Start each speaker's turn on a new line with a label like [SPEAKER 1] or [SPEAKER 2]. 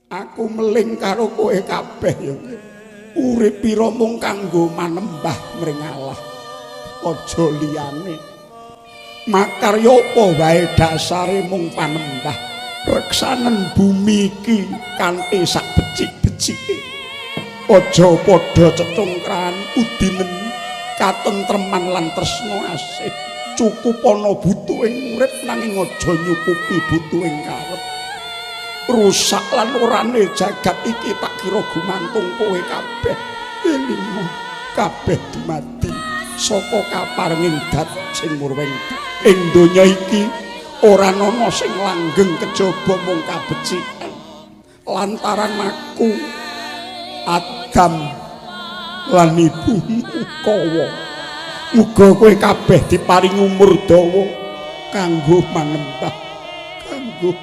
[SPEAKER 1] Aku meling karo kowe kabeh ya. Urip pira mung kanggo manembah mring Allah. Aja liyane. Makarya apa wae dasare mung panembah. Reksanen bumi iki kanthi sak becik-becike. Aja padha cecungkran udinen katentreman lan tresna asih. Cukup ana butuhing urip nanging aja nyukupi butuhing karep. Rusak lan orane jagat iki tak kira gumantung kowe kabeh. Elinga kabeh dumadi saka kaparenging dat sing murweng. Ing donya iki ora ana sing langgeng kejaba mung kabecikan. Lantaran aku Adam lan ibumu Kawa. Muga kowe kabeh diparing umur dawa kanggo manembah, kanggo